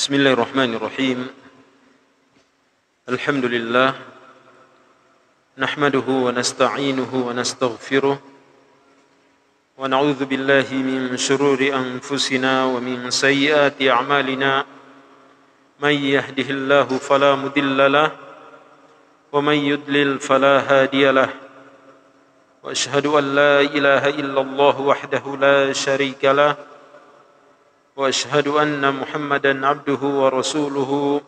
Bismillahirrahmanirrahim. Alhamdulillah nahmaduhu wa nasta'inuhu wa nastaghfiruh wa na'udzu billahi min shururi anfusina wa min sayyiati a'malina. May yahdihillahu fala mudilla lahu wa may yudlil fala hadiya lahu. Wa asyhadu an la ilaha illallah wahdahu la syarika lahu wa asyhadu anna Muhammadan abduhu wa rasuluhu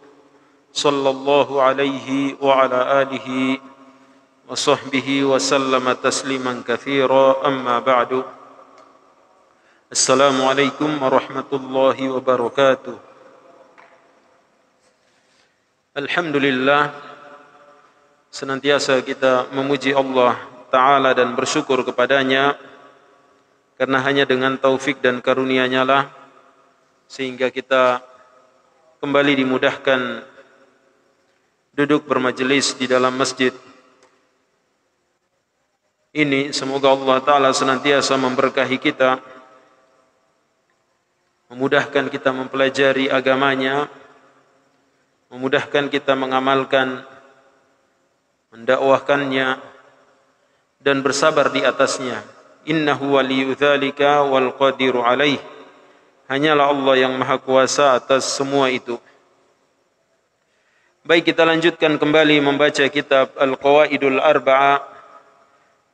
sallallahu alaihi wa ala alihi wa sahbihi wa sallama tasliman katsira, amma ba'du. Assalamualaikum warahmatullahi wabarakatuh. Alhamdulillah, senantiasa kita memuji Allah Ta'ala dan bersyukur kepadanya, karena hanya dengan taufik dan karunia-Nya lah sehingga kita kembali dimudahkan duduk bermajelis di dalam masjid ini. Semoga Allah Ta'ala senantiasa memberkahi kita, memudahkan kita mempelajari agamanya, memudahkan kita mengamalkan, mendakwahkannya, dan bersabar di atasnya. Innahu waliyyu dzalika wal qadiru alaih. Hanyalah Allah yang maha kuasa atas semua itu. Baik, kita lanjutkan kembali membaca kitab Al-Qawaidul Arba'ah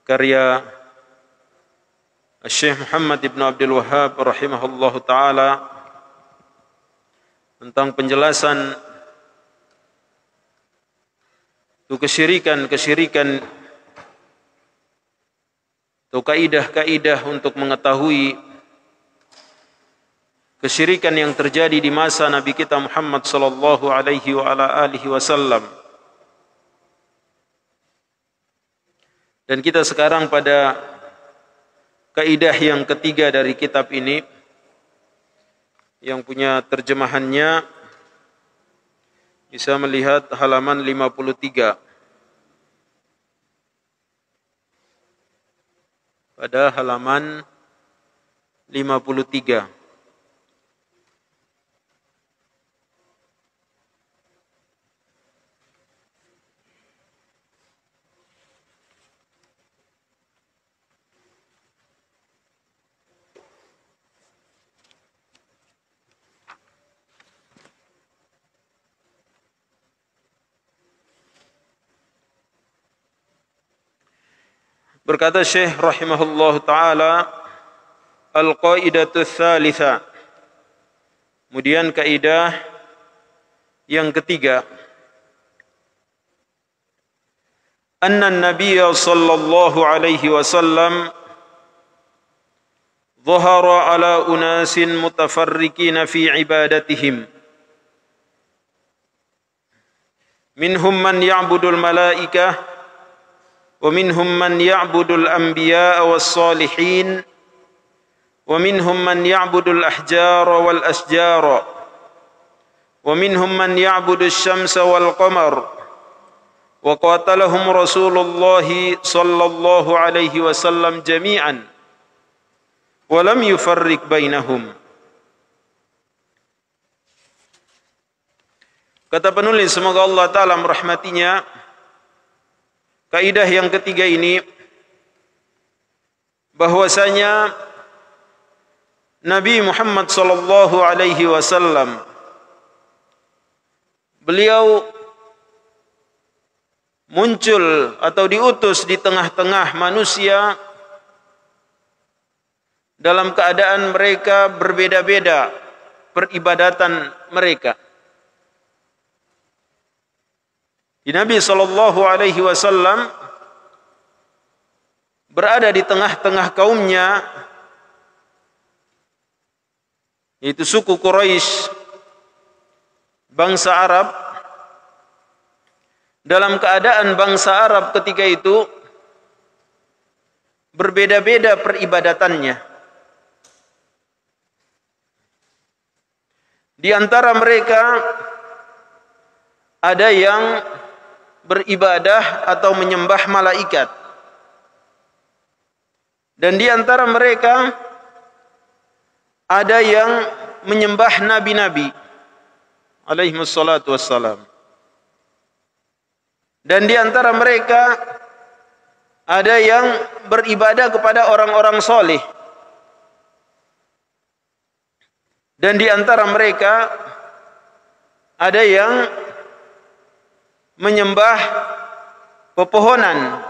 karya Syekh Muhammad ibn Abdul Wahhab rahimahullahu ta'ala, tentang penjelasan kesyirikan atau kaidah-kaidah untuk mengetahui kesyirikan yang terjadi di masa Nabi kita Muhammad sallallahu alaihi wa ala alihi wasallam. Dan kita sekarang pada kaidah yang ketiga dari kitab ini, yang punya terjemahannya bisa melihat halaman 53. Pada halaman 53. Berkata Syekh rahimahullah ta'ala, Al-Qaidatu Tsalitsa. Kemudian kaidah yang ketiga, Anna Nabiyya sallallahu alaihi wasallam dhahara ala unasin mutafarriqina fi ibadatihim. Minhum man ya'budul malaikah ومنهم من يعبد الأنبياء والصالحين ومنهم من يعبد الأحجار والأشجار ومنهم من يعبد الشمس والقمر وقاتلهم رسول الله صلى الله عليه وسلم جميعا ولم يفرق بينهم. Kata penulis, semoga Allah Ta'ala merahmatinya, kaidah yang ketiga ini bahwasanya Nabi Muhammad sallallahu alaihi wasallam beliau muncul atau diutus di tengah-tengah manusia dalam keadaan mereka berbeda-beda peribadatan mereka. Di Nabi sallallahu alaihi wasallam berada di tengah-tengah kaumnya, yaitu suku Quraisy, bangsa Arab. Dalam keadaan bangsa Arab ketika itu berbeda-beda peribadatannya. Di antara mereka ada yang beribadah atau menyembah malaikat, dan di antara mereka ada yang menyembah nabi-nabi. alaihimussalatu wassalam. Dan di antara mereka ada yang beribadah kepada orang-orang soleh. Dan di antara mereka ada yang menyembah pepohonan.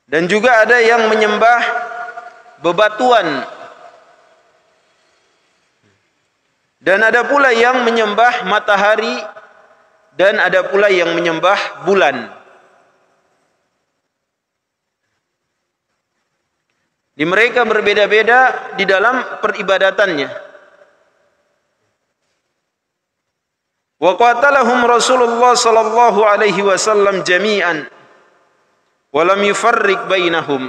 Dan juga ada yang menyembah bebatuan. Dan ada pula yang menyembah matahari, dan ada pula yang menyembah bulan. Di mereka berbeda-beda di dalam peribadatannya. Wa qatalahum Rasulullah sallallahu alaihi wasallam jami'an wa lam yufarriq bainahum.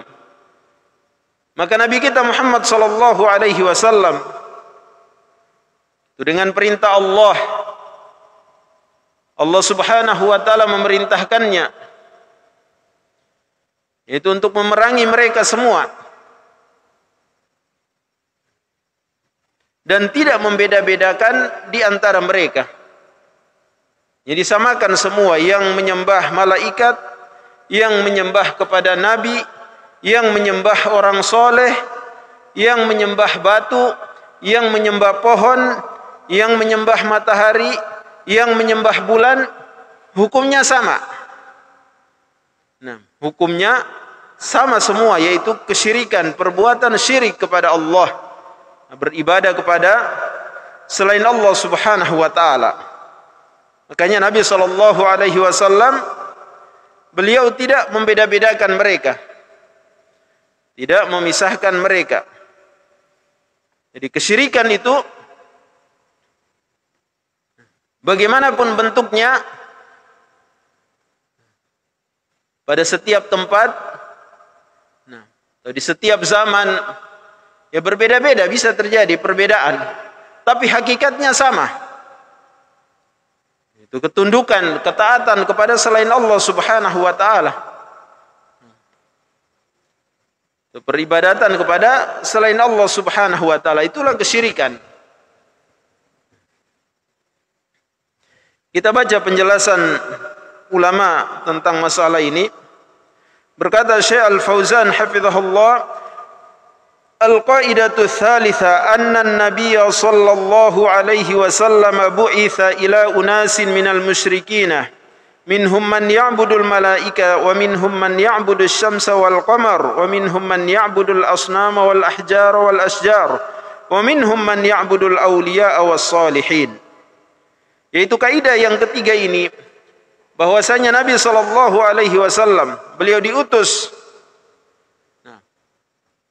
Maka Nabi kita Muhammad sallallahu alaihi wasallam itu dengan perintah Allah Subhanahu wa taala memerintahkannya, yaitu untuk memerangi mereka semua dan tidak membeda-bedakan di antara mereka. Jadi disamakan semua, yang menyembah malaikat, yang menyembah kepada nabi, yang menyembah orang soleh, yang menyembah batu, yang menyembah pohon, yang menyembah matahari, yang menyembah bulan, hukumnya sama. Nah, hukumnya sama semua, yaitu kesyirikan, perbuatan syirik kepada Allah, beribadah kepada selain Allah Subhanahu wa taala. Makanya Nabi sallallahu alaihi wasallam beliau tidak membeda-bedakan mereka, tidak memisahkan mereka. Jadi kesyirikan itu bagaimanapun bentuknya, pada setiap tempat, atau di setiap zaman, ya berbeda-beda, bisa terjadi perbedaan, tapi hakikatnya sama. Itu ketundukan, ketaatan kepada selain Allah Subhanahu wa taala. Itu peribadatan kepada selain Allah Subhanahu wa taala, itulah kesyirikan. Kita baca penjelasan ulama tentang masalah ini. Berkata Syekh Al-Fauzan hafizahullah, al-qaidatu tsalitsa anna an-nabiy sallallahu alaihi wasallam bu'itsa ila unasin minal musyrikin minhum man ya'budul malaika wa minhum man ya'budus syamsa wal qamar wa minhum man ya'budul asnama wal ahjara wal asjar wa minhum man ya'budul awliya was salihin. Yaitu kaidah yang ketiga ini, bahwasanya Nabi sallallahu alaihi wasallam beliau diutus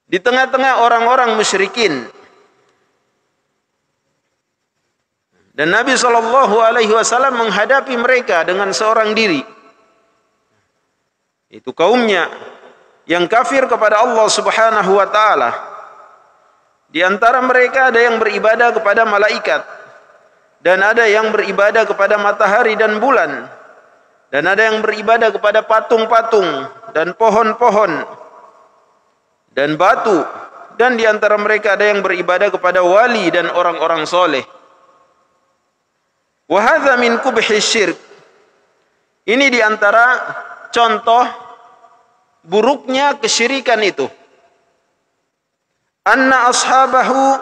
di tengah-tengah orang-orang musyrikin, dan Nabi sallallahu alaihi wasallam menghadapi mereka dengan seorang diri, itu kaumnya yang kafir kepada Allah Subhanahu wa taala. Di antara mereka ada yang beribadah kepada malaikat, dan ada yang beribadah kepada matahari dan bulan, dan ada yang beribadah kepada patung-patung dan pohon-pohon dan batu, dan di antara mereka ada yang beribadah kepada wali dan orang-orang soleh. Wa hadza min qubhi syirk. Ini di antara contoh buruknya kesyirikan itu. Anna ashabahu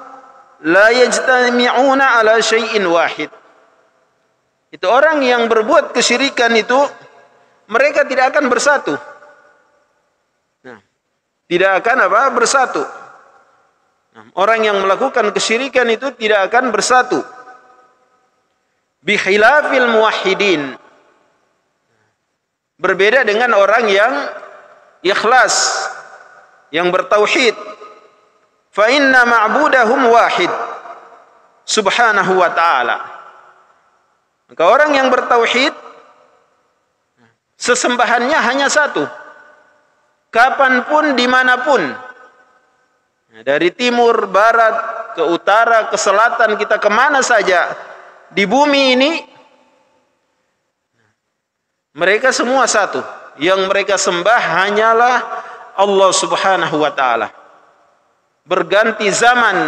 la yajtami'una ala syai'in wahid. Itu orang yang berbuat kesyirikan itu, mereka tidak akan bersatu. Tidak akan bersatu. Orang yang melakukan kesyirikan itu tidak akan bersatu. Bi khilafil muwahhidin. Berbeda dengan orang yang ikhlas, yang bertauhid. Fa inna ma'budahum wahid subhanahu wa ta'ala. Maka orang yang bertauhid, sesembahannya hanya satu, kapanpun, dimanapun, dari timur, barat, ke utara, ke selatan, kita kemana saja di bumi ini, mereka semua satu. Yang mereka sembah hanyalah Allah Subhanahu wa ta'ala. Berganti zaman,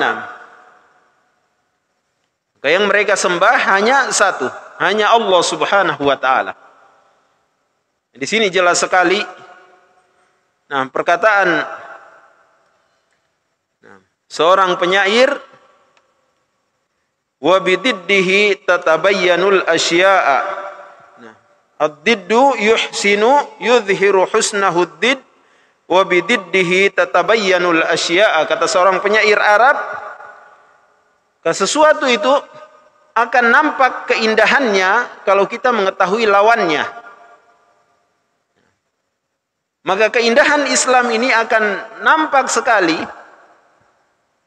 Maka yang mereka sembah hanya satu, hanya Allah Subhanahu wa taala. Di sini jelas sekali perkataan seorang penyair, wa bididdihi tatabayyanul asya'a. Ad-diddu yuhsinu yudhiru husnahu ad-didd wa bididdihi tatabayyanul asya'a. Kata seorang penyair Arab, sesuatu itu akan nampak keindahannya kalau kita mengetahui lawannya. Maka keindahan Islam ini akan nampak sekali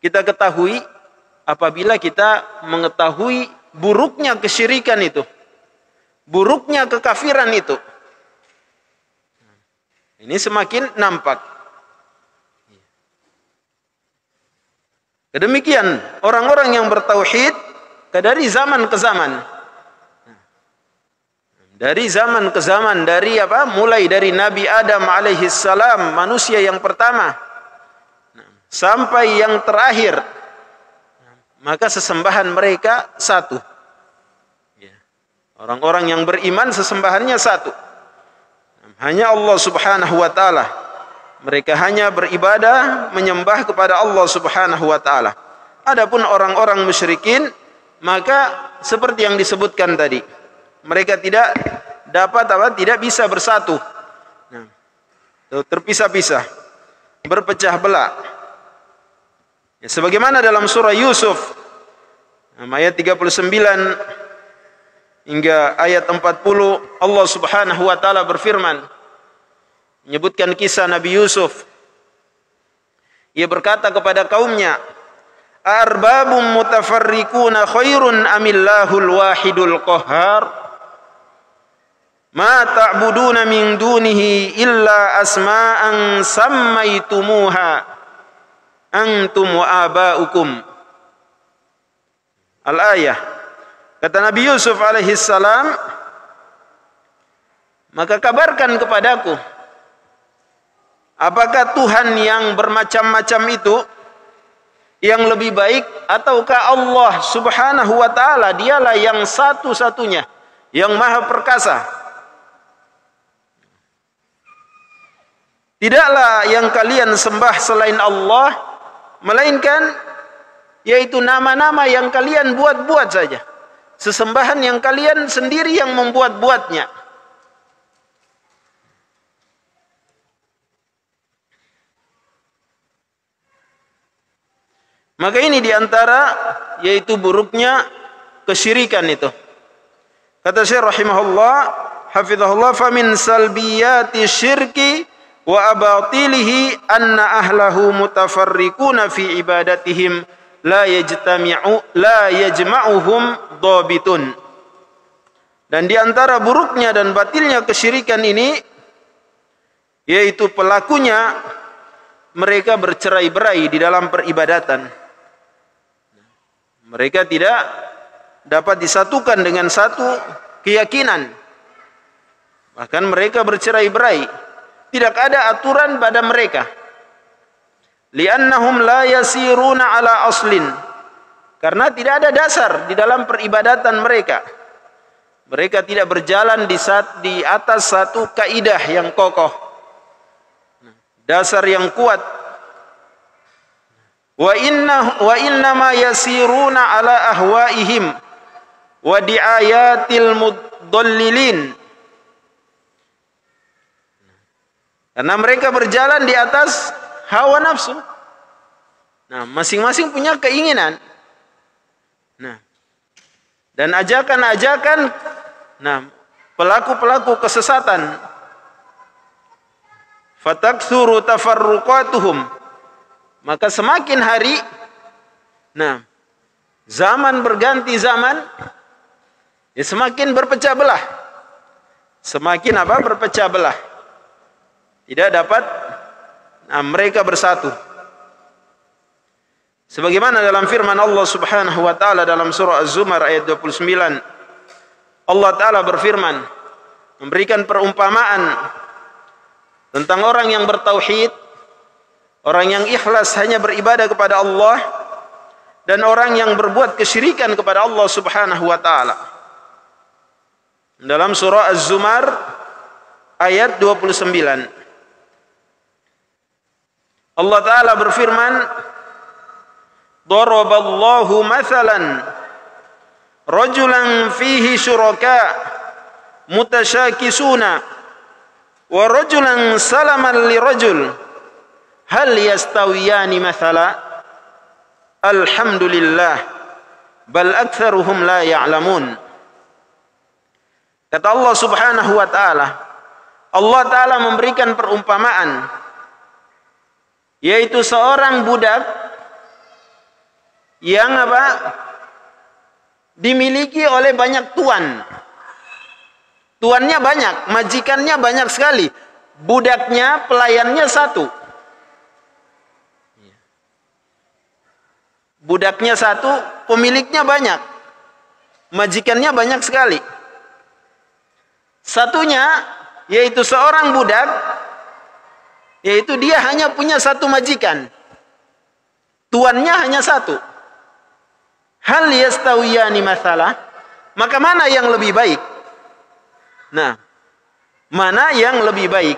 kita ketahui apabila kita mengetahui buruknya kesyirikan itu, buruknya kekafiran itu. Ini semakin nampak. Demikian orang-orang yang bertauhid dari zaman ke zaman. Dari zaman ke zaman, dari mulai dari Nabi Adam alaihi salam, manusia yang pertama, sampai yang terakhir, maka sesembahan mereka satu. Orang-orang yang beriman sesembahannya satu, hanya Allah Subhanahu wa taala. Mereka hanya beribadah, menyembah kepada Allah Subhanahu wa taala. Adapun orang-orang musyrikin, maka seperti yang disebutkan tadi, mereka tidak dapat tidak bisa bersatu. Terpisah-pisah, berpecah belah. Ya, sebagaimana dalam surah Yusuf ayat 39 hingga ayat 40, Allah Subhanahu wa taala berfirman menyebutkan kisah Nabi Yusuf. Ia berkata kepada kaumnya, arbabum mutafarriquna khairun amillahul wahidul qahhar ma ta'buduna min dunihi illa asma'an sammaitumuha antum wa aba'ukum. Al-ayah. Kata Nabi Yusuf alaihi salam, maka kabarkan kepadaku, apakah Tuhan yang bermacam-macam itu yang lebih baik, ataukah Allah Subhanahu wa taala dialah yang satu-satunya, yang maha perkasa? Tidaklah yang kalian sembah selain Allah, melainkan yaitu nama-nama yang kalian buat-buat saja, sesembahan yang kalian sendiri yang membuat-buatnya. Maka ini diantara yaitu buruknya kesyirikan itu. Kata Syekh rahimahullah, hafizahullah, famin salbiyati syirki wa abatilihi anna ahlahu mutafarriquna fi ibadatihim la yajma'uhum dhabitun. Dan diantara buruknya dan batilnya kesyirikan ini, yaitu pelakunya mereka bercerai-berai di dalam peribadatan. Mereka tidak dapat disatukan dengan satu keyakinan. Bahkan mereka bercerai-berai. Tidak ada aturan pada mereka. Li'annahum la yasiruna ala aslin. Karena tidak ada dasar di dalam peribadatan mereka. Mereka tidak berjalan di atas satu kaidah yang kokoh, dasar yang kuat. Wa inna ma yasiruna ala ahwaihim wa diayatil mudallilin. Karena mereka berjalan di atas hawa nafsu. Nah, masing-masing punya keinginan. Nah, dan ajakan-ajakan pelaku-pelaku kesesatan. Fataktsuru tafarruqatuhum. Maka semakin hari, zaman berganti zaman, ya semakin berpecah belah. Semakin berpecah belah. Tidak dapat mereka bersatu. Sebagaimana dalam firman Allah Subhanahu wa taala dalam surah Az-Zumar ayat 29. Allah taala berfirman, memberikan perumpamaan tentang orang yang bertauhid, orang yang ikhlas hanya beribadah kepada Allah, dan orang yang berbuat kesyirikan kepada Allah Subhanahu wa taala. Dalam surah Az-Zumar ayat 29. Allah taala berfirman, "Daraballahu mathalan rajulan fihi syuraka mutasyakisuna wa rajulan salaman lirajul hal yastawiyani mathala alhamdulillah bal aktsaruhum la ya'lamun." Kata Allah Subhanahu wa taala, Allah taala memberikan perumpamaan, yaitu seorang budak yang dimiliki oleh banyak tuan. Tuannya banyak, majikannya banyak sekali. Budaknya, pelayannya satu. Budaknya satu, pemiliknya banyak. Majikannya banyak sekali. Satunya, yaitu seorang budak, yaitu dia hanya punya satu majikan. Tuannya hanya satu. Hal yastawiyani mathalah, maka mana yang lebih baik? Nah, mana yang lebih baik?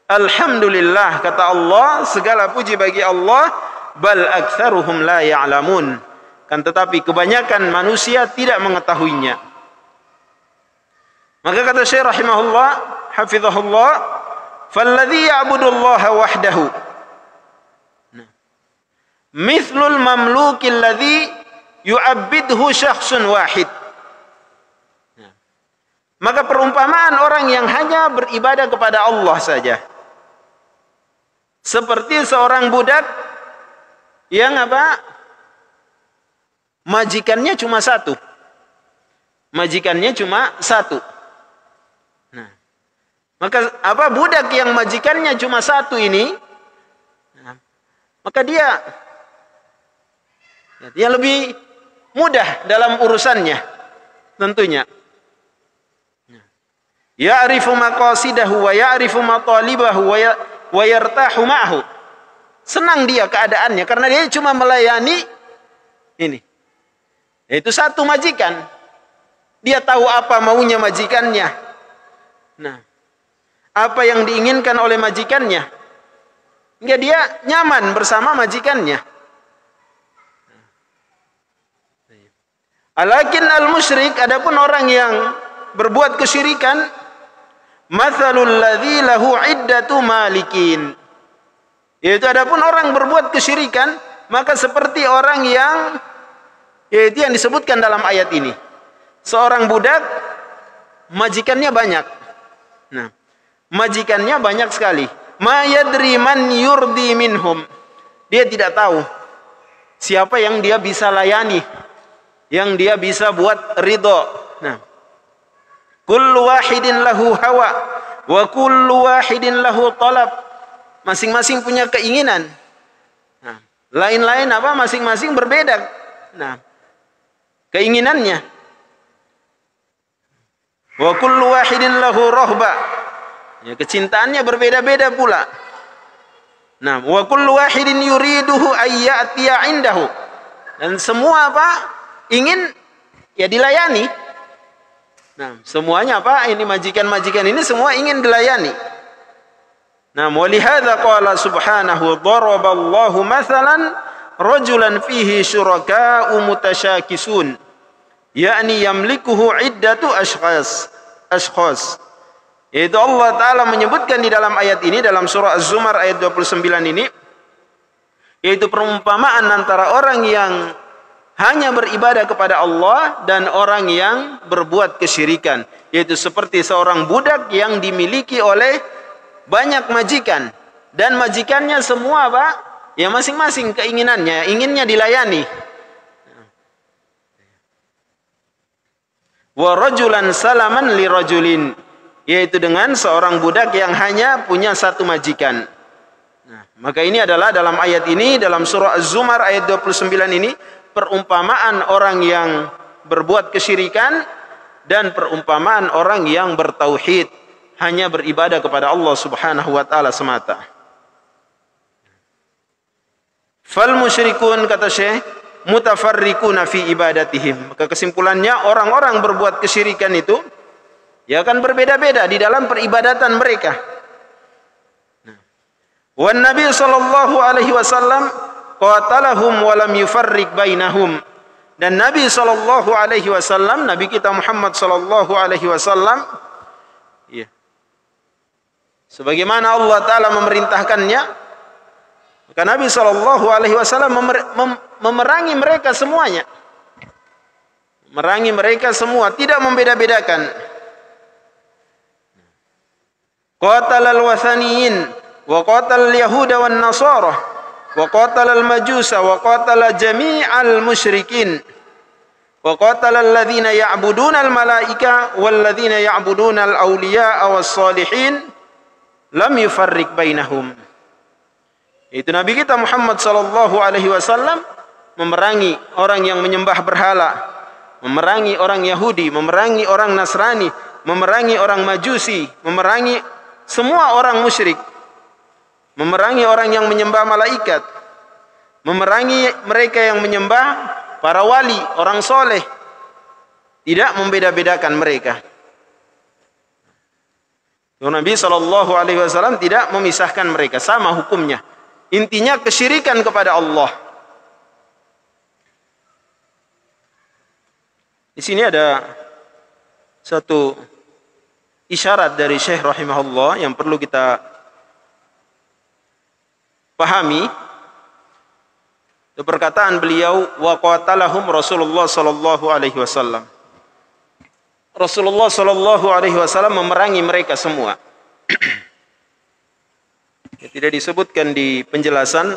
Alhamdulillah, kata Allah, segala puji bagi Allah, bal aktsaruhum la ya'lamun. Kan tetapi kebanyakan manusia tidak mengetahuinya. Maka kata Syekh rahimahullah, hafizahullah, falladzi ya'budullaha wahdahu mithlul mamlukil ladzi yu'abbidhu syakhsun wahid. Maka perumpamaan orang yang hanya beribadah kepada Allah saja, seperti seorang budak yang majikannya cuma satu. Majikannya cuma satu. Nah, maka budak yang majikannya cuma satu ini, maka dia lebih mudah dalam urusannya tentunya. Ya'rifu maqasidahu wa ya'rifu matalibahu wa yartahu ma'ahu. Senang dia keadaannya karena dia cuma melayani ini. Yaitu satu majikan. Dia tahu apa maunya majikannya. Nah, apa yang diinginkan oleh majikannya. Hingga dia nyaman bersama majikannya. Alakin al-musyrik, adapun orang yang berbuat kesyirikan, mathalul ladzi lahu iddatu malikin. Yaitu adapun orang berbuat kesyirikan, maka seperti orang yang, yaitu yang disebutkan dalam ayat ini. Seorang budak, majikannya banyak. Nah, majikannya banyak sekali. Ma yadri man yurdi minhum. Dia tidak tahu siapa yang dia bisa layani, yang dia bisa buat ridho. Nah, kullu wahidin lahu hawa wa kullu wahidin lahu talab. Masing-masing punya keinginan. Nah, lain-lain masing-masing berbeda. Nah, keinginannya. Wa kullu wahidin lahu rahba. Ya, kecintaannya berbeda-beda pula. Nah, wa kullu wahidin yuriduhu ayyatiya indahu. Dan semua ingin ya dilayani. Nah, semuanya ini majikan-majikan ini semua ingin dilayani. Nah, walihadza qala subhanahu daraballahu mathalan rajulan fihi syuraka'u mutasyakisun, yakni yamlikuhu iddatu ashkhas. Yaitu Allah taala menyebutkan di dalam ayat ini, dalam surah Az-Zumar ayat 29 ini, yaitu perumpamaan antara orang yang hanya beribadah kepada Allah dan orang yang berbuat kesyirikan, yaitu seperti seorang budak yang dimiliki oleh banyak majikan, dan majikannya semua ya masing-masing keinginannya, inginnya dilayani. Wa rajulan salaman li rajulin, yaitu dengan seorang budak yang hanya punya satu majikan. Nah, maka ini adalah dalam ayat ini, dalam surah Az-Zumar ayat 29 ini, perumpamaan orang yang berbuat kesyirikan dan perumpamaan orang yang bertauhid, hanya beribadah kepada Allah Subhanahu wa taala semata. Fal musyrikun, kata Syekh, mutafarriquna fi ibadatihim. Maka kesimpulannya orang-orang berbuat kesyirikan itu ya akan berbeda-beda di dalam peribadatan mereka. Wan Nabi sallallahu alaihi wasallam qatalahum wa lam yufarriq bainahum. Dan Nabi sallallahu alaihi wasallam, Nabi kita Muhammad sallallahu alaihi wasallam, ya, sebagaimana Allah taala memerintahkannya, maka Nabi sallallahu alaihi wasallam memerangi mereka semuanya. Memerangi mereka semua, tidak membeda-bedakan. Qatalal wathaniyin wa qatalal yahuda wan nasara wa qatalal majusa wa qatala jami'al musyrikin wa qatalal ladzina ya'buduna al malaika wal ladzina ya'buduna al awliya was salihin lam yufarriq bainahum. Itu Nabi kita Muhammad sallallahu alaihi wasallam memerangi orang yang menyembah berhala, memerangi orang Yahudi, memerangi orang Nasrani, memerangi orang Majusi, memerangi semua orang musyrik, memerangi orang yang menyembah malaikat, memerangi mereka yang menyembah para wali, orang soleh, tidak membeda-bedakan mereka. Nabi sallallahu alaihi wasallam tidak memisahkan mereka, sama hukumnya. Intinya kesyirikan kepada Allah. Di sini ada satu isyarat dari Syekh rahimahullah yang perlu kita pahami. Itu perkataan beliau, wa qatalahum Rasulullah sallallahu alaihi wasallam. Rasulullah sallallahu alaihi wasallam memerangi mereka semua. Ya, tidak disebutkan di penjelasan,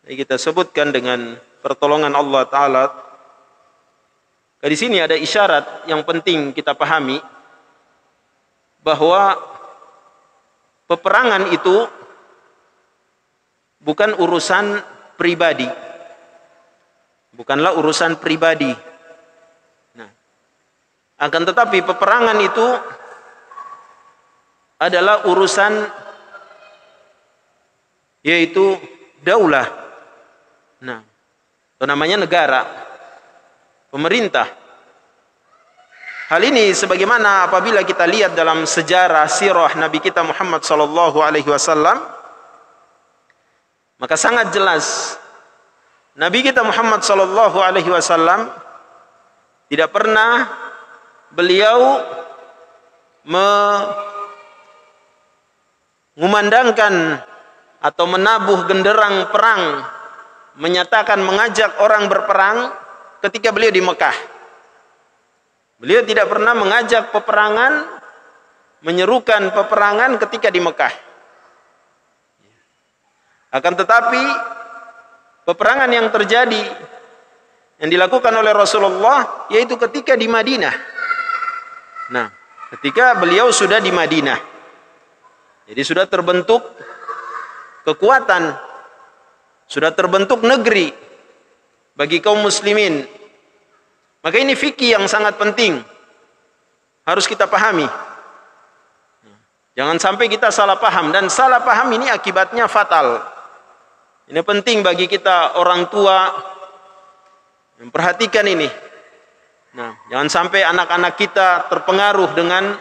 kita sebutkan dengan pertolongan Allah taala. Di sini ada isyarat yang penting kita pahami, bahwa peperangan itu bukan urusan pribadi. Bukanlah urusan pribadi. Nah, akan tetapi peperangan itu adalah urusan, yaitu daulah. Nah, itu namanya negara, pemerintah. Hal ini sebagaimana apabila kita lihat dalam sejarah sirah Nabi kita Muhammad sallallahu alaihi wasallam, maka sangat jelas Nabi kita Muhammad sallallahu alaihi wasallam tidak pernah beliau mengumandangkan atau menabuh genderang perang, menyatakan mengajak orang berperang ketika beliau di Mekah. Beliau tidak pernah mengajak peperangan, menyerukan peperangan ketika di Mekah. Akan tetapi peperangan yang terjadi, yang dilakukan oleh Rasulullah, yaitu ketika di Madinah. Nah, ketika beliau sudah di Madinah, jadi sudah terbentuk kekuatan, sudah terbentuk negeri bagi kaum muslimin. Maka ini fikih yang sangat penting, harus kita pahami. Jangan sampai kita salah paham, dan salah paham ini akibatnya fatal. Ini penting bagi kita orang tua memperhatikan ini. Nah, jangan sampai anak-anak kita terpengaruh dengan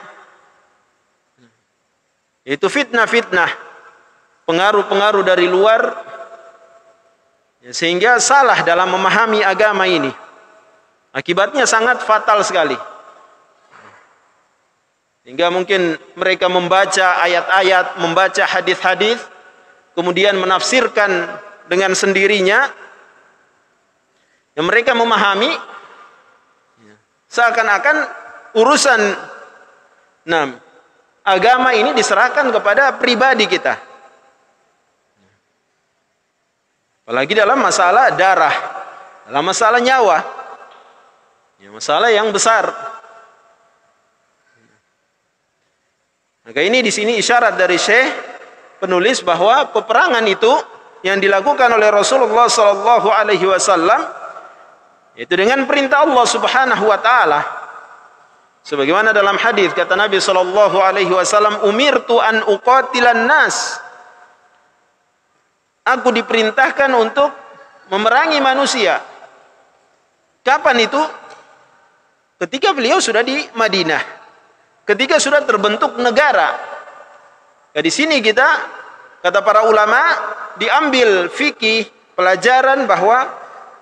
itu fitnah-fitnah, pengaruh-pengaruh dari luar, ya, sehingga salah dalam memahami agama ini. Akibatnya sangat fatal sekali. Hingga mungkin mereka membaca ayat-ayat, membaca hadis-hadis, kemudian menafsirkan dengan sendirinya, yang mereka memahami seakan-akan urusan agama ini diserahkan kepada pribadi kita. Apalagi dalam masalah darah, dalam masalah nyawa, ya, masalah yang besar. Maka ini di sini isyarat dari Syekh penulis bahwa peperangan itu yang dilakukan oleh Rasulullah sallallahu alaihi wasallam itu dengan perintah Allah Subhanahu wa taala. Sebagaimana dalam hadis kata Nabi sallallahu alaihi wasallam, "Umirtu an uqatilan nas." Aku diperintahkan untuk memerangi manusia. Kapan itu? Ketika beliau sudah di Madinah, ketika sudah terbentuk negara. Ya, di sini kita, kata para ulama, diambil fikih pelajaran bahwa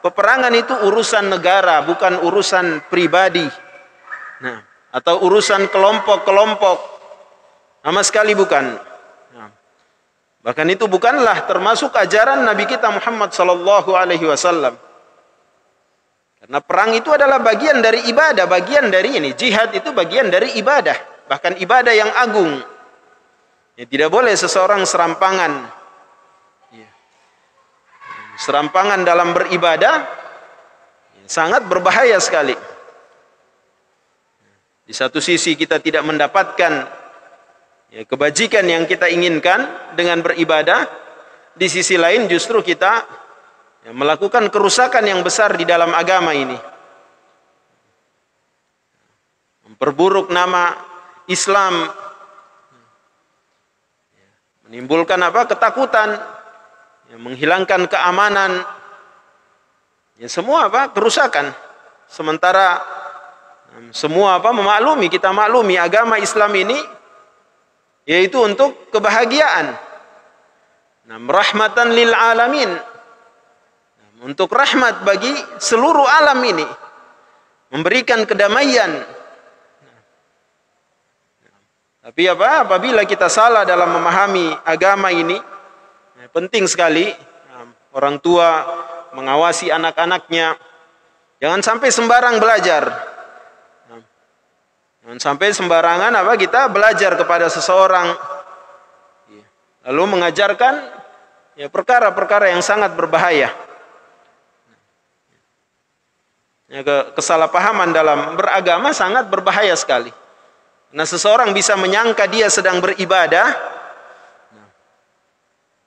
peperangan itu urusan negara, bukan urusan pribadi. Nah, atau urusan kelompok-kelompok, sama sekali bukan. Nah, bahkan itu bukanlah termasuk ajaran Nabi kita Muhammad sallallahu alaihi wasallam. Karena perang itu adalah bagian dari ibadah, bagian dari ini. Jihad itu bagian dari ibadah, bahkan ibadah yang agung. Ya, tidak boleh seseorang serampangan. Ya. Serampangan dalam beribadah ya, sangat berbahaya sekali. Di satu sisi kita tidak mendapatkan ya, kebajikan yang kita inginkan dengan beribadah. Di sisi lain justru kita ya, melakukan kerusakan yang besar di dalam agama ini. Memperburuk nama Islam. Menimbulkan apa? Ketakutan. Ya, menghilangkan keamanan. Ya, semua apa? Kerusakan. Sementara semua apa? Memaklumi, kita maklumi agama Islam ini yaitu untuk kebahagiaan. Nah, rahmatan lil alamin. Untuk rahmat bagi seluruh alam ini, memberikan kedamaian. Tapi apa? Apabila kita salah dalam memahami agama ini, penting sekali orang tua mengawasi anak-anaknya. Jangan sampai sembarang belajar. Jangan sampai sembarangan apa kita belajar kepada seseorang, lalu mengajarkan ya perkara-perkara yang sangat berbahaya. Ya, kesalahpahaman dalam beragama sangat berbahaya sekali. Nah, seseorang bisa menyangka dia sedang beribadah,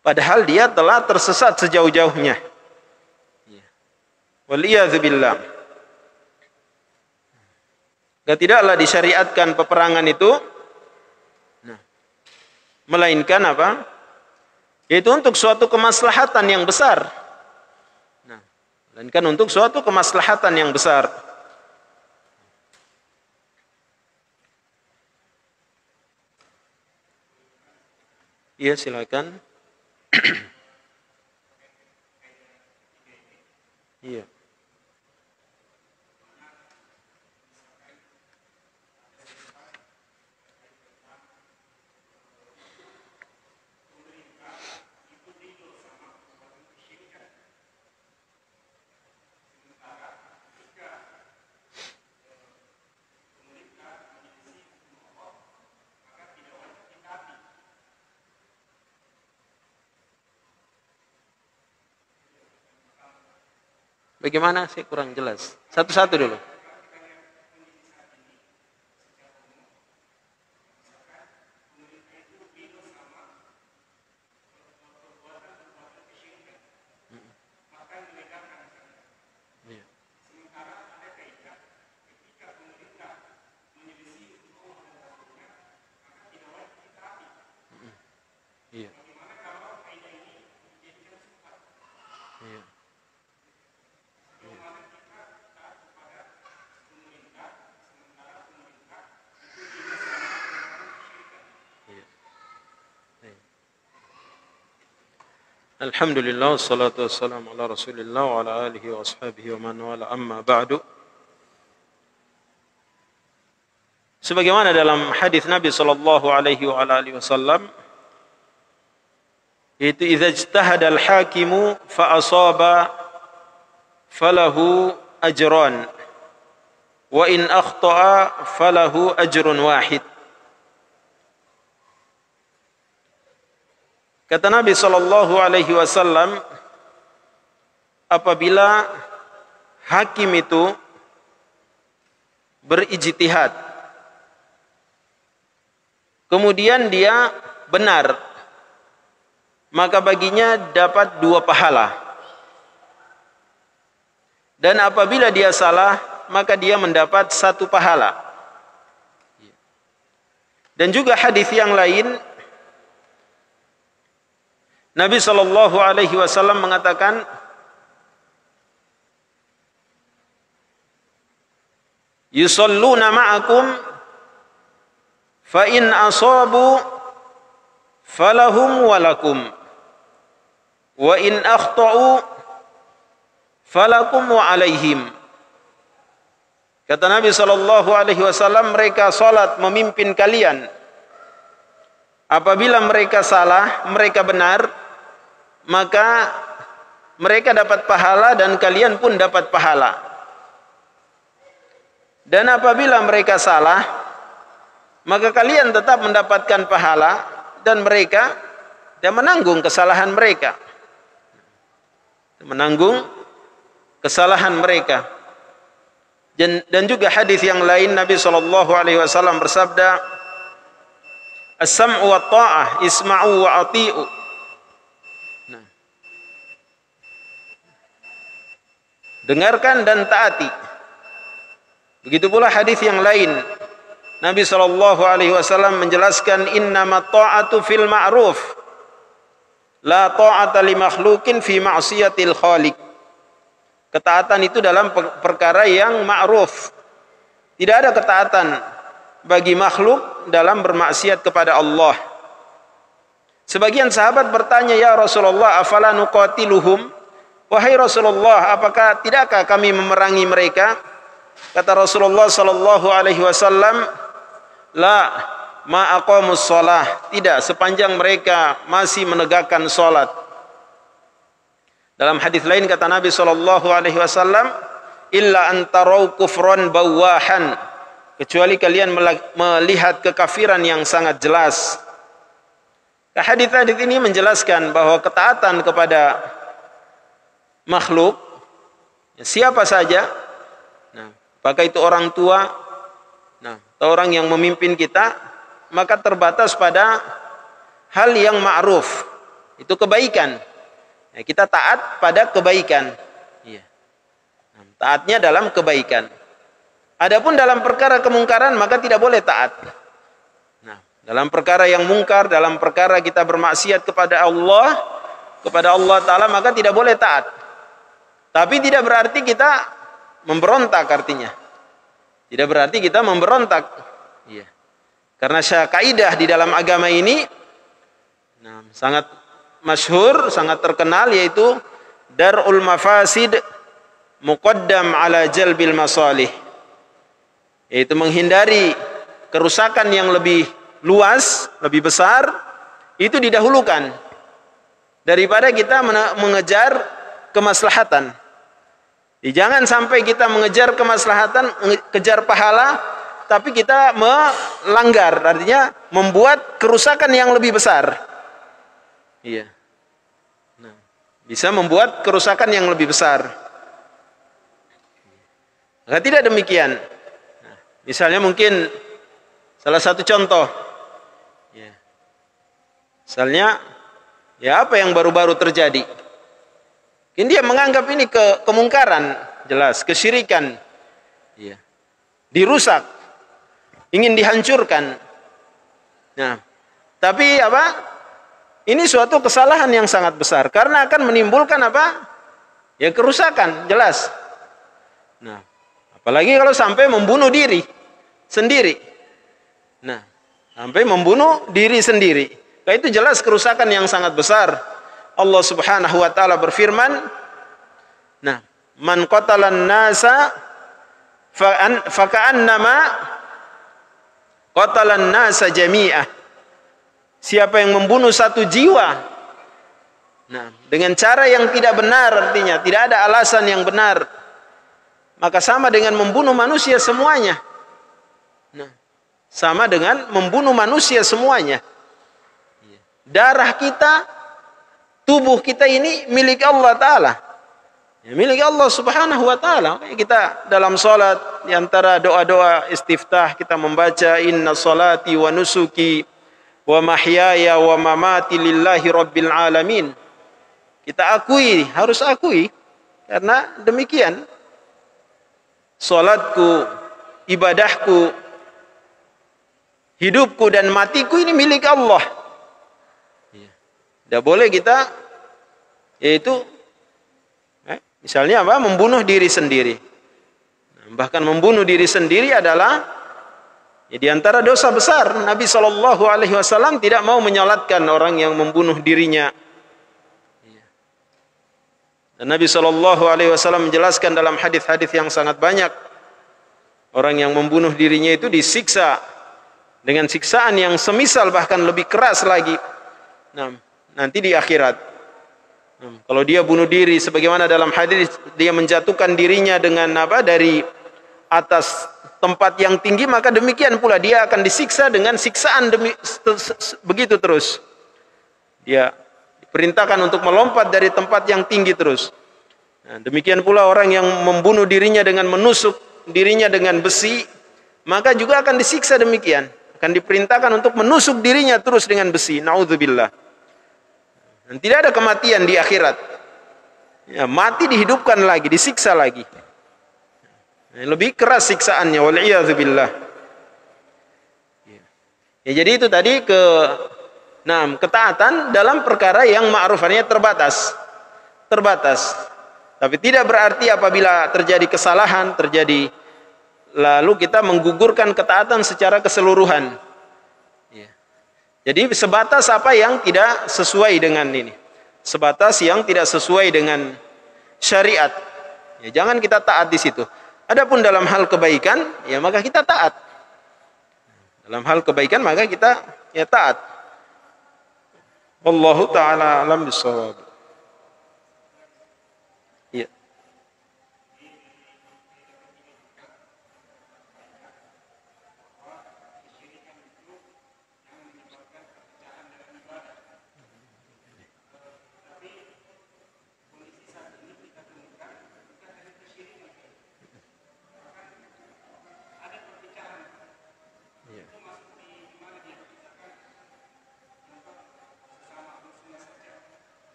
padahal dia telah tersesat sejauh-jauhnya. Waliyadzubillah. Tidaklah disyariatkan peperangan itu, melainkan apa? Yaitu untuk suatu kemaslahatan yang besar. Melainkan untuk suatu kemaslahatan yang besar. Iya, silakan. Iya. Bagaimana? Saya kurang jelas. Satu-satu dulu. Iya. Iya. Alhamdulillah, wassalatu wassalamu ala rasulillah wa ala alihi wa ashabihi wa man wala, amma ba'du. Sebagaimana dalam hadis Nabi sallallahu alaihi wa ala alihi wasallam, itu idza ijtahada al-hakimu fa asaba falahu ajran wa in akhta'a falahu ajrun wahid. Kata Nabi sallallahu alaihi wasallam, apabila hakim itu berijtihad, kemudian dia benar, maka baginya dapat 2 pahala. Dan apabila dia salah, maka dia mendapat 1 pahala. Dan juga hadis yang lain, Nabi sallallahu alaihi wasallam mengatakan, yusalluna ma'akum fa in asabu falahum walakum wa in akhta'u falakum wa alaihim. Kata Nabi SAW, mereka salat memimpin kalian. Apabila mereka salah, mereka benar, maka mereka dapat pahala dan kalian pun dapat pahala. Dan apabila mereka salah, maka kalian tetap mendapatkan pahala dan mereka menanggung kesalahan mereka. Menanggung kesalahan mereka. Dan juga hadis yang lain Nabi SAW bersabda, as-sam'u wa ta'ah, isma'u wa ati'u. Nah, dengarkan dan taati. Begitu pula hadis yang lain Nabi SAW menjelaskan, innamat ta'atu fil ma'ruf la ta'ata li makhlukin fi ma'siyatil khaliq. Ketaatan itu dalam perkara yang ma'ruf. Tidak ada ketaatan bagi makhluk dalam bermaksiat kepada Allah. Sebagian sahabat bertanya, ya Rasulullah, afala nuqatiluhum? Wahai Rasulullah, apakah tidakkah kami memerangi mereka? Kata Rasulullah sallallahu alaihi wasallam, la ma aqamus shalah. Tidak, sepanjang mereka masih menegakkan salat. Dalam hadis lain kata Nabi SAW, illa antarau kufran bawahan, kecuali kalian melihat kekafiran yang sangat jelas. Hadis-hadis ini menjelaskan bahwa ketaatan kepada makhluk, siapa saja, apakah itu orang tua, atau orang yang memimpin kita, maka terbatas pada hal yang ma'ruf, itu kebaikan. Kita taat pada kebaikan. Taatnya dalam kebaikan. Adapun dalam perkara kemungkaran maka tidak boleh taat. Dalam perkara yang mungkar, dalam perkara kita bermaksiat kepada Allah Ta'ala, maka tidak boleh taat. Tapi tidak berarti kita memberontak artinya. Tidak berarti kita memberontak. Karena kaidah di dalam agama ini sangat masyhur, sangat terkenal, yaitu dar'ul mafasid muqaddam ala jalbil masalih, yaitu menghindari kerusakan yang lebih luas, lebih besar, itu didahulukan daripada kita mengejar kemaslahatan. Jangan sampai kita mengejar kemaslahatan, kejar pahala, tapi kita melanggar, artinya membuat kerusakan yang lebih besar. Bisa membuat kerusakan yang lebih besar. Maka tidak demikian. Misalnya mungkin salah satu contoh, misalnya apa yang baru-baru terjadi? Mungkin dia menganggap ini kemungkaran, jelas kesyirikan, dirusak, ingin dihancurkan. Tapi ini suatu kesalahan yang sangat besar karena akan menimbulkan kerusakan, jelas. Apalagi kalau sampai membunuh diri sendiri. Sampai membunuh diri sendiri. Itu jelas kerusakan yang sangat besar. Allah Subhanahu wa taala berfirman, man qatalan nasa fa ka'annama qatalan nasa jami'ah. Siapa yang membunuh satu jiwa dengan cara yang tidak benar, artinya tidak ada alasan yang benar, maka sama dengan membunuh manusia semuanya. Sama dengan membunuh manusia semuanya. Darah kita, tubuh kita ini milik Allah Ta'ala, milik Allah Subhanahu wa Ta'ala. Kita dalam salat, di antara doa-doa istiftah kita membaca, inna salati wa nusuki wa mahyaya wa mamati lillahi rabbil alamin. Kita akui, harus akui, karena demikian salatku, ibadahku, hidupku dan matiku ini milik Allah. Tidak boleh kita misalnya membunuh diri sendiri. Bahkan membunuh diri sendiri adalah di antara dosa besar. Nabi SAW tidak mau menyolatkan orang yang membunuh dirinya. Dan Nabi SAW menjelaskan dalam hadis-hadis yang sangat banyak, orang yang membunuh dirinya itu disiksa dengan siksaan yang semisal bahkan lebih keras lagi. Nah, nanti di akhirat. Kalau dia bunuh diri, sebagaimana dalam hadis, dia menjatuhkan dirinya dengan dari atas tempat yang tinggi, maka demikian pula dia akan disiksa dengan siksaan begitu terus. Dia diperintahkan untuk melompat dari tempat yang tinggi terus. Nah, demikian pula orang yang membunuh dirinya dengan menusuk dirinya dengan besi, maka juga akan disiksa demikian. Akan diperintahkan untuk menusuk dirinya terus dengan besi. Naudzubillah. Dan tidak ada kematian di akhirat. Ya, mati dihidupkan lagi, disiksa lagi. Lebih keras siksaannya, wal'iyadzubillah. Ya, jadi itu tadi ketaatan dalam perkara yang ma'rufannya terbatas. Tapi tidak berarti apabila terjadi kesalahan, lalu kita menggugurkan ketaatan secara keseluruhan. Jadi sebatas apa yang tidak sesuai dengan ini. Sebatas yang tidak sesuai dengan syariat. Ya, jangan kita taat di situ. Adapun dalam hal kebaikan, ya maka kita taat. Dalam hal kebaikan maka kita taat. Wallahu ta'ala alam bisawab. Ya.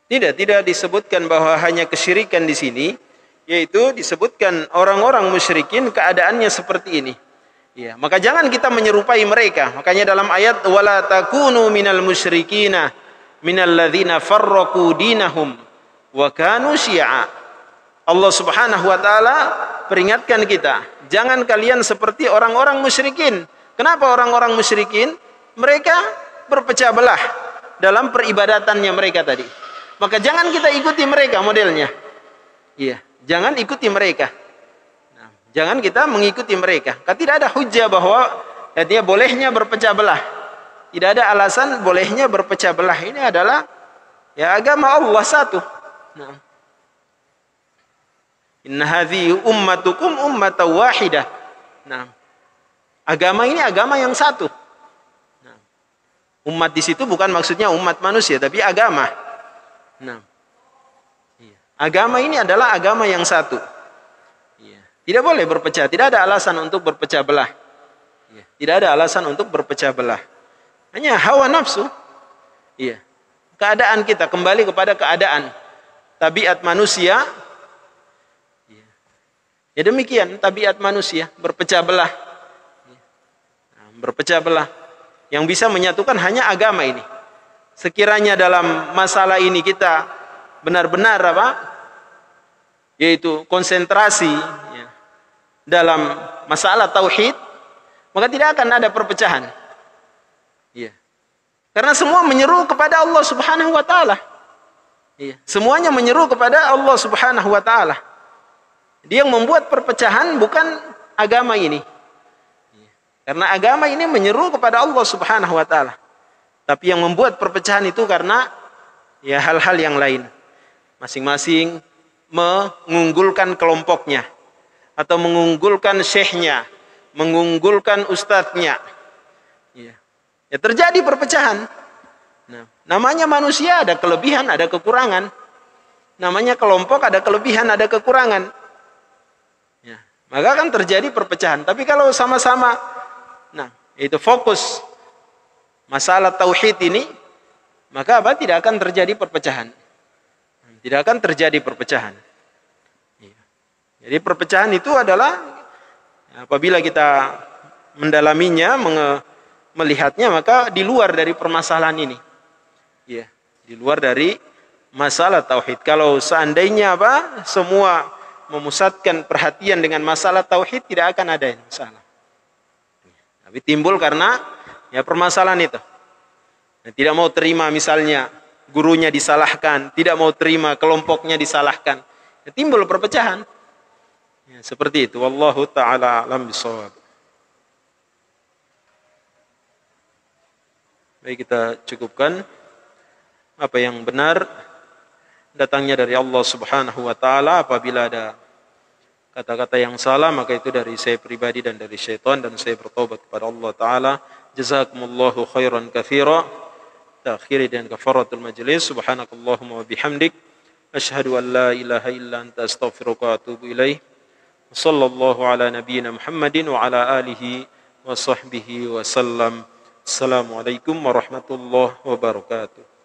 Tidak disebutkan bahwa hanya kesyirikan di sini, yaitu disebutkan orang-orang musyrikin keadaannya seperti ini. Ya, maka jangan kita menyerupai mereka. Makanya dalam ayat wala takunu minal musyrikina minal ladzina farraqu dinahum wa kanu syi'a. Allah Subhanahu wa taala peringatkan kita, jangan kalian seperti orang-orang musyrikin. Kenapa orang-orang musyrikin? Mereka berpecah belah dalam peribadatannya mereka tadi. Maka jangan kita ikuti mereka modelnya. Iya, jangan ikuti mereka. Nah, jangan kita mengikuti mereka. Karena tidak ada hujjah bahwa dia bolehnya berpecah belah. Tidak ada alasan bolehnya berpecah belah. Ini adalah agama Allah satu. Nah. Inna hadhihi ummatukum ummatan wahidah. Nah, agama ini agama yang satu. Nah, umat di situ bukan maksudnya umat manusia, tapi agama. Nah, agama ini adalah agama yang satu. Tidak boleh berpecah. Tidak ada alasan untuk berpecah belah. Tidak ada alasan untuk berpecah belah. Hanya hawa nafsu. Keadaan kita kembali kepada keadaan tabiat manusia. Ya demikian tabiat manusia, berpecah belah. Berpecah belah. Yang bisa menyatukan hanya agama ini. Sekiranya dalam masalah ini kita benar-benar yaitu konsentrasi dalam masalah tauhid, maka tidak akan ada perpecahan. Karena semua menyeru kepada Allah Subhanahu wa taala. Semuanya menyeru kepada Allah Subhanahu wa taala. Dia yang membuat perpecahan bukan agama ini. Karena agama ini menyeru kepada Allah Subhanahu wa taala. Tapi yang membuat perpecahan itu karena hal-hal yang lain. Masing-masing mengunggulkan kelompoknya atau mengunggulkan syekhnya, mengunggulkan ustadznya. Ya terjadi perpecahan. Nah, namanya manusia ada kelebihan, ada kekurangan. Namanya kelompok ada kelebihan, ada kekurangan. Maka akan terjadi perpecahan. Tapi kalau sama-sama itu fokus masalah tauhid ini, maka tidak akan terjadi perpecahan. Tidak akan terjadi perpecahan. Jadi perpecahan itu adalah apabila kita mendalaminya, melihatnya, maka di luar dari permasalahan ini. Ya, di luar dari masalah tauhid. Kalau seandainya semua memusatkan perhatian dengan masalah tauhid, tidak akan ada masalah. Tapi timbul karena permasalahan itu. Tidak mau terima misalnya gurunya disalahkan, tidak mau terima kelompoknya disalahkan. Timbul perpecahan. Seperti itu. Wallahu ta'ala a'lam bishawab. Baik, kita cukupkan. Apa yang benar datangnya dari Allah Subhanahu wa taala. Apabila ada kata-kata yang salah, maka itu dari saya pribadi dan dari syaitan, dan saya bertobat kepada Allah taala. Jazakumullahu khairan katsira. Akhiri dan kafaratul majlis. Subhanakallahumma wa bihamdik, asyhadu an la ilaha illa anta astaghfiruka wa atubu ilaih. Sallallahu ala nabiyyina Muhammadin wa ala alihi wa sahbihi wa sallam. Assalamualaikum warahmatullahi wabarakatuh.